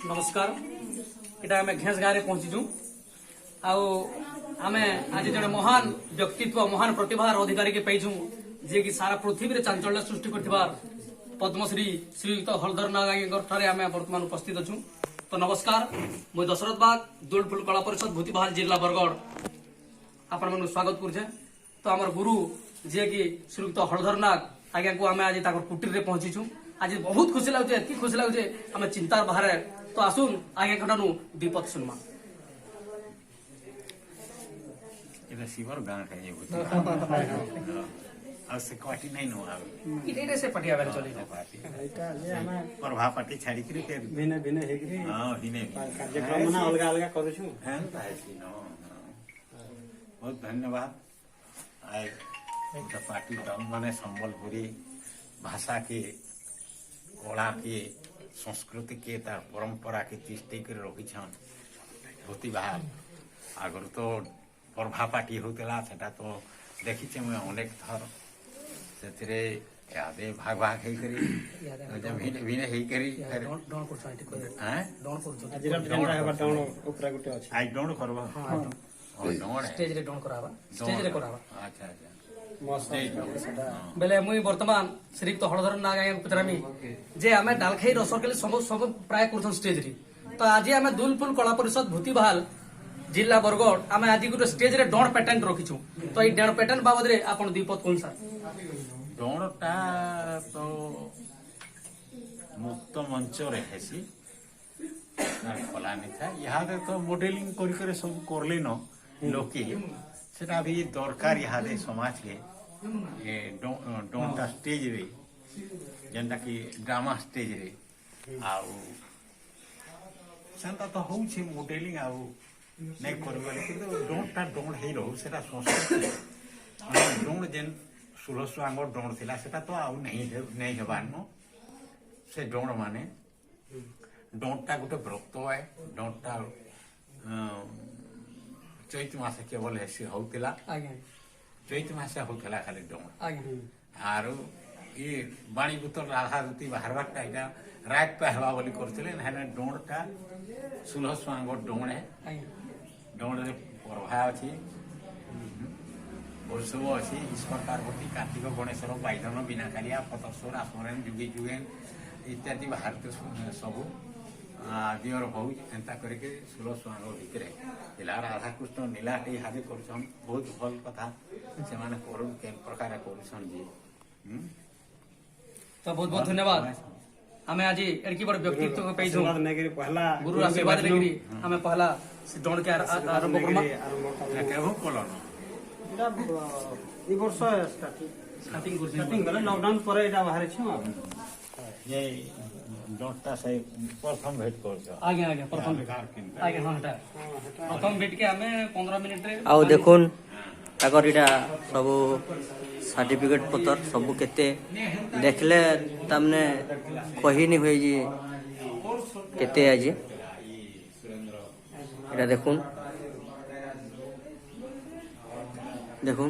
नमस्कार इटा आम घेस गाँव पहुंचीचु आमे आज जड़े महान व्यक्तित्व महान प्रतिभार अधिकारी के पाइछू जे कि सारा पृथ्वी रे चांचल्य सृष्टि करथिबार पद्मश्री श्रीयुक्त हलधर नाग ठारे आमे वर्तमान उपस्थित अछु। तो नमस्कार मु दशरथ बाग दुलफुल कला परिषद भूतिबहाल जिला बरगढ़ आपण मन स्वागत करछे। तो हमर गुरु जे कि श्रीयुक्त हलधर नाग आज्ञा को आमे आज ताकर कुटीर रे पहुंचीचु। आज बहुत खुशी लागुचे एति खुशी लागुचे आमे चिंतार बाहर। तो आसुन आज्ञा कटानु दीपक सुनमा इधर शिवर गांव का ये होती से क्वाटी नहीं नो आवे इटे से पटिया बेर चली पार्टी प्रभा पार्टी छाड़ी करी फिर भिन्न भिन्न हेकरी हां भिन्न कार्यक्रम ना अलग अलग करू छु हैं ताहे नो बहुत धन्यवाद आए उनका पार्टी टाउन माने संबलपुरी भाषा के कला के संस्कृति के तार परंपरा के तिष्टे कर रखी छन भूतिबहाल आगर तो प्रभा पार्टी होतेला सेटा तो देखी छे मैं अनेक थर सेतरे यादे भाग भाग हे करी जब भिने भिने हे करी फिर डोन को साइट को हैं डोन को आज डोन रहबा डोन ऊपर गुटे अछि आई डोंट करबा हां डोंट स्टेज रे डोन करावा स्टेज रे करावा अच्छा अच्छा मस्त बेले मुई वर्तमान श्रीयुक्त हलधर नाग आज्ञा पचरामी जे आमे डालखाई रसर के सब प्राय करछन स्टेज रे। तो आज आमे दुलफुल कला परिषद भूतिबहाल जिला बरगढ़ आमे आज गुटे स्टेज रे डोन पैटर्न रखिछु। तो ई डोन पैटर्न बाबद रे आपण दीपक कोन सर डोंटा तो मुक्त मंच रे हेसी कला नहीं था यहाँ तो मॉडलिंग कर सब करले न लोके सेटा भी दरकार यहाँ समाज के ये डोंटा स्टेज रे जेनटा कि ड्रामा स्टेज रे आउ सेंता तो हौ छे मॉडलिंग आउ नहीं करबले कि डोंटा डोंड हे रहू सेटा संस्कृति डोंड जेन 1600 आंग डोंड थिला सेटा तो आउ नहीं हेबार न से डोंड माने डोंटा गोटे व्रत है डोंटा चैत मासे केवल ऐसे होतिला आज्ञा चैत मासे होतिला खाली डोंड आज्ञा आरो ये बाणी बुतर राधा रुति बाहरवाटा इटा रात पे हवा बोली करथिले नहले डोंडटा 1600 आंग डोंड है आज्ञा डोंड रे प्रभा अछि सब अच्छी ईश्वर पार्वती कार्तिक गणेश्वर बैधन बिनाकारिया पतस्वर आसमरेन जुगे जुगेन इत्यादि भारत सबू दिवर भौज एंता करके 1600 आंग भितर पिला राधाकृष्ण नीलाटे हादे कर बहुत भल कथा से के प्रकार कर तो बहुत बहुत धन्यवाद। हमें आज एड़की बड़ व्यक्तित्व को पैजो नेगरी पहला गुरु आशीर्वाद लेकरी हमें पहला से डोन के आरंभ करमा केहू कोलन ई वर्ष स्टार्टिंग स्टार्टिंग गले लॉकडाउन पर एटा बाहर छु ये डोंटा से प्रथम भेट कर आगे आगे प्रथम आगे हां हटा प्रथम भेट के हमें 15 मिनिट रे आउ देखुन ताकर इटा सब सर्टिफिकेट पत्र सब केते देखले तमने कही नहीं हुए जी केते आज इटा देखुन देखुन